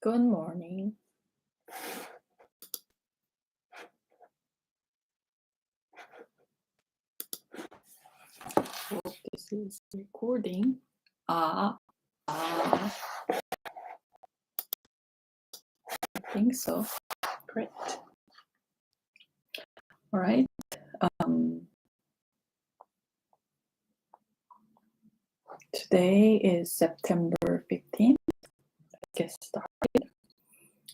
Good morning. Hope this is recording. I think so. Great. All right. Today is September 15th. Let's get started.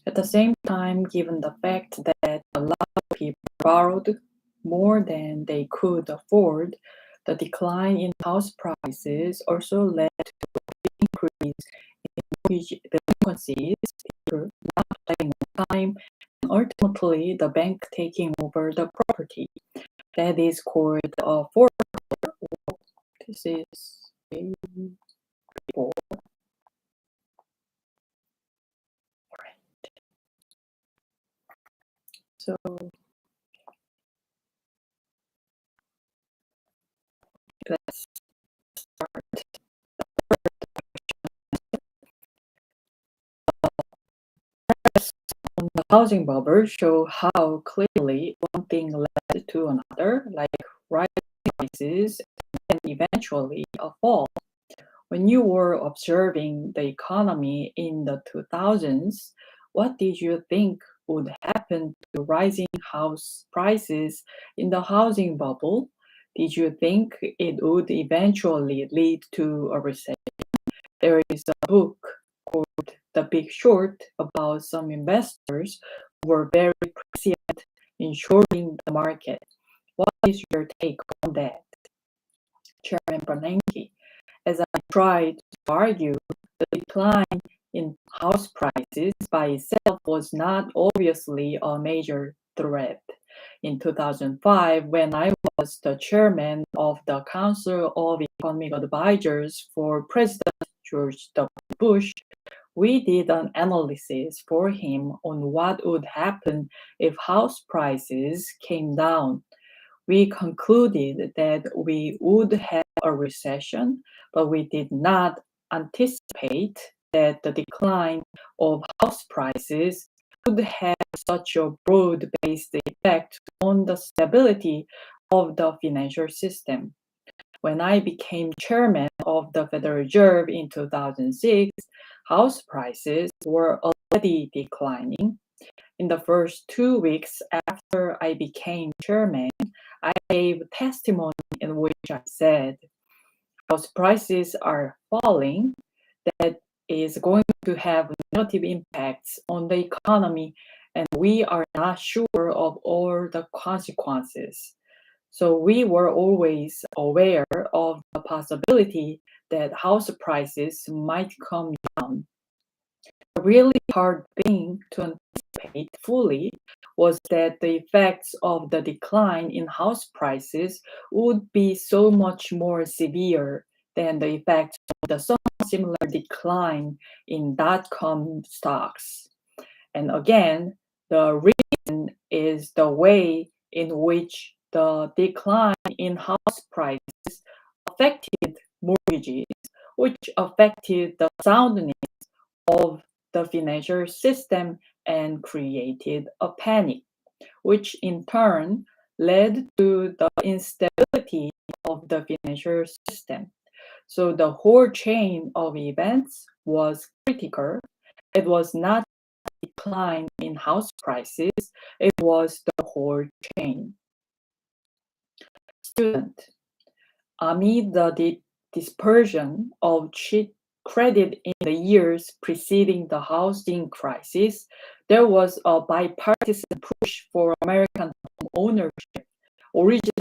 At the same time, given the fact that a lot of people borrowed more than they could afford, the decline in house prices also led to an increase in mortgage delinquencies, people not paying on time, and ultimately the bank taking over the property. That is called a foreclosure. This is page 4. So let's start. The housing bubble show how clearly one thing led to another, like rising prices and eventually a fall. When you were observing the economy in the 2000s, what did you think would happen to rising house prices in the housing bubble? Did you think it would eventually lead to a recession? There is a book called The Big Short about some investors who were very prescient in shorting the market. What is your take on that, Chairman Bernanke? As I tried to argue, the decline in house prices by itself was not obviously a major threat. In 2005, when I was the chairman of the Council of Economic Advisors for President George W. Bush, we did an analysis for him on what would happen if house prices came down. We concluded that we would have a recession, but we did not anticipate that the decline of house prices would have such a broad-based effect on the stability of the financial system. When I became chairman of the Federal Reserve in 2006, house prices were already declining. In the first 2 weeks after I became chairman, I gave testimony in which I said, house prices are falling. That is going to have negative impacts on the economy, and we are not sure of all the consequences. So we were always aware of the possibility that house prices might come down. A really hard thing to anticipate fully was that the effects of the decline in house prices would be so much more severe than the effects of the somewhat similar decline in dot-com stocks. And again, the reason is the way in which the decline in house prices affected mortgages, which affected the soundness of the financial system and created a panic, which in turn led to the instability of the financial system. So the whole chain of events was critical. It was not a decline in house prices, it was the whole chain. Student, amid the dispersion of cheap credit in the years preceding the housing crisis, there was a bipartisan push for American home ownership, originally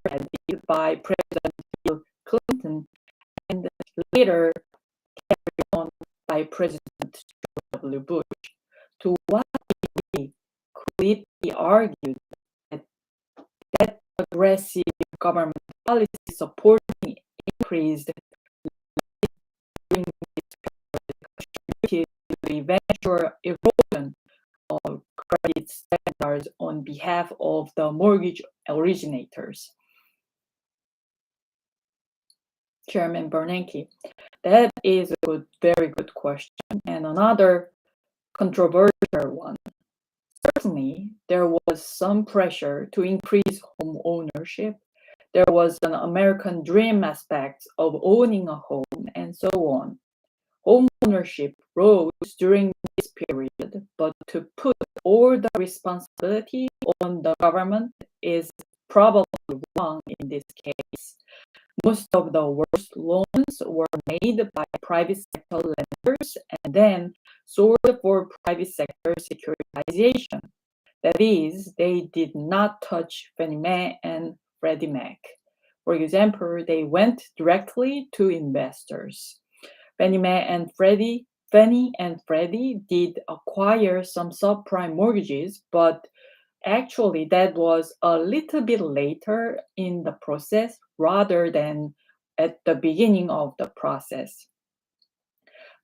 spearheaded by President Bill Clinton and later carried on by President George W. Bush. To what degree could it be argued that aggressive government policy supporting increased contributed to the eventual erosion of credit standards on behalf of the mortgage originators? Chairman Bernanke. That is a very good question, and another controversial one. Certainly, there was some pressure to increase home ownership. There was an American dream aspect of owning a home, and so on. Home ownership rose during this period, but to put all the responsibility on the government is probably wrong in this case. Most of the worst loans were made by private sector lenders and then sold for private sector securitization. That is, they did not touch Fannie Mae and Freddie Mac. For example, they went directly to investors. Fannie and Freddie did acquire some subprime mortgages, but actually that was a little bit later in the process rather than at the beginning of the process.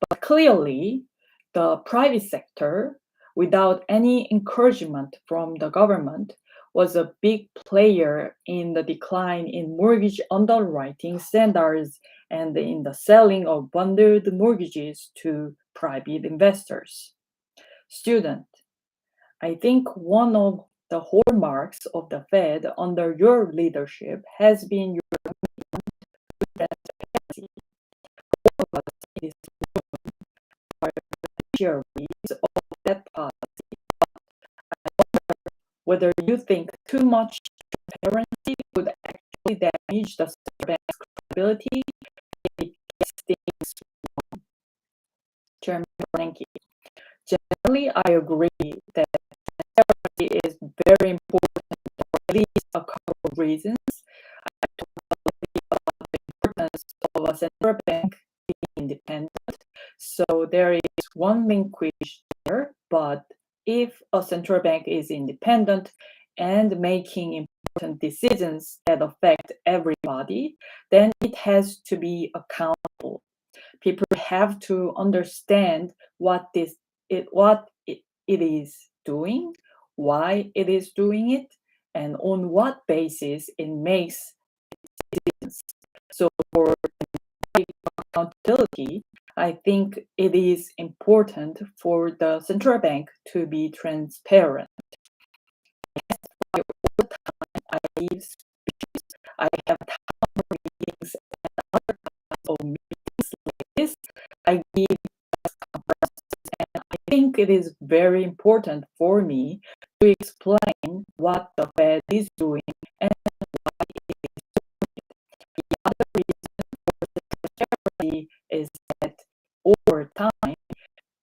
But clearly, the private sector, without any encouragement from the government, was a big player in the decline in mortgage underwriting standards and in the selling of bundled mortgages to private investors. Student, I think one of the hallmarks of the Fed under your leadership has been your transparency. All of us in this room are beneficiaries of that policy. Whether you think too much transparency would actually damage the central bank's credibility if it gets things wrong. Chairman Bernanke. Generally, I agree that transparency is very important for at least a couple of reasons. I talked about the importance of a central bank being independent. So there is one linkage there, but if a central bank is independent and making important decisions that affect everybody, then it has to be accountable. People have to understand what it is doing, why it is doing it, and on what basis it makes decisions. So for accountability, I think it is important for the central bank to be transparent. That's why all the time I give speeches, I have town meetings and other kinds of meetings like this. I give press conferences, and I think it is very important for me to explain what the Fed is doing and why it is doing it. The other reason for the transparency is that over time,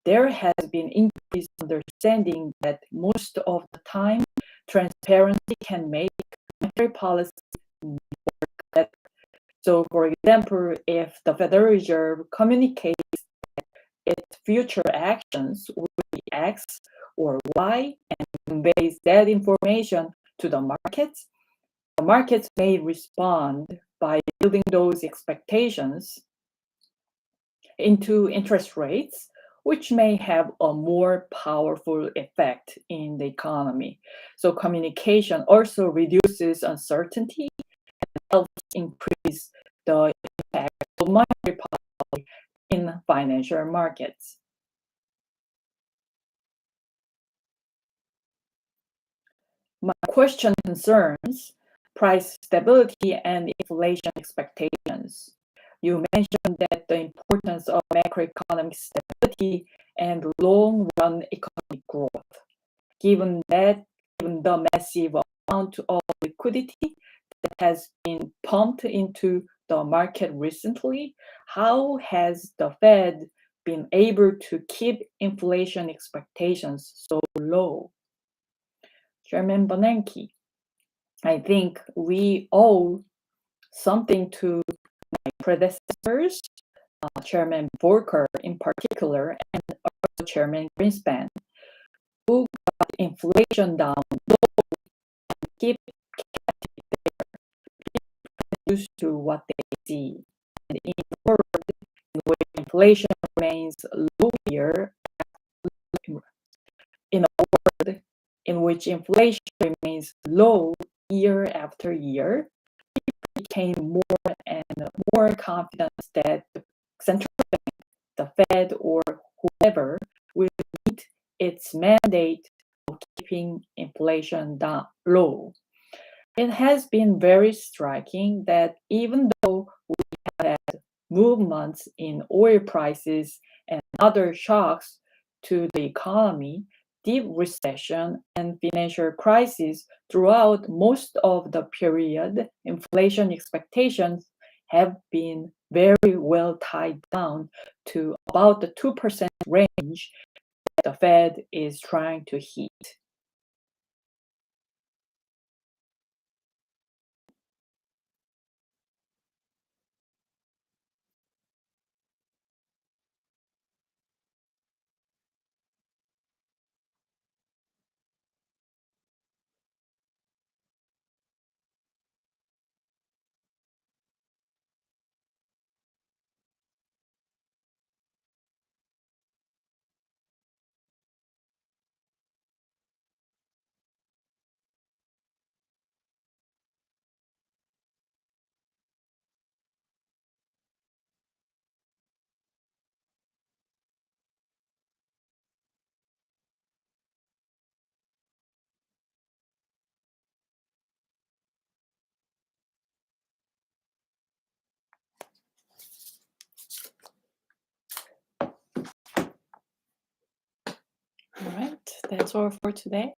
there has been increased understanding that most of the time, transparency can make monetary policy work better. So, for example, if the Federal Reserve communicates its future actions will be X or Y and conveys that information to the markets may respond by building those expectations into interest rates, which may have a more powerful effect in the economy. So communication also reduces uncertainty and helps increase the impact of monetary policy in financial markets. My question concerns price stability and inflation expectations. You mentioned that the importance of macroeconomic stability and long-run economic growth. Given the massive amount of liquidity that has been pumped into the market recently, how has the Fed been able to keep inflation expectations so low? Chairman Bernanke, I think we owe something to my predecessors, Chairman Volcker in particular, and also Chairman Greenspan, who got inflation down low and kept it there. People used to what they see. And in a world in which inflation remains low year, in a world in which inflation remains low year after year, people became more and more confident that the central bank, the Fed, or whoever will meet its mandate of keeping inflation down low. It has been very striking that even though we have had movements in oil prices and other shocks to the economy, deep recession and financial crisis throughout most of the period, inflation expectations have been very well tied down to about the 2% range that the Fed is trying to hit. All right, that's all for today.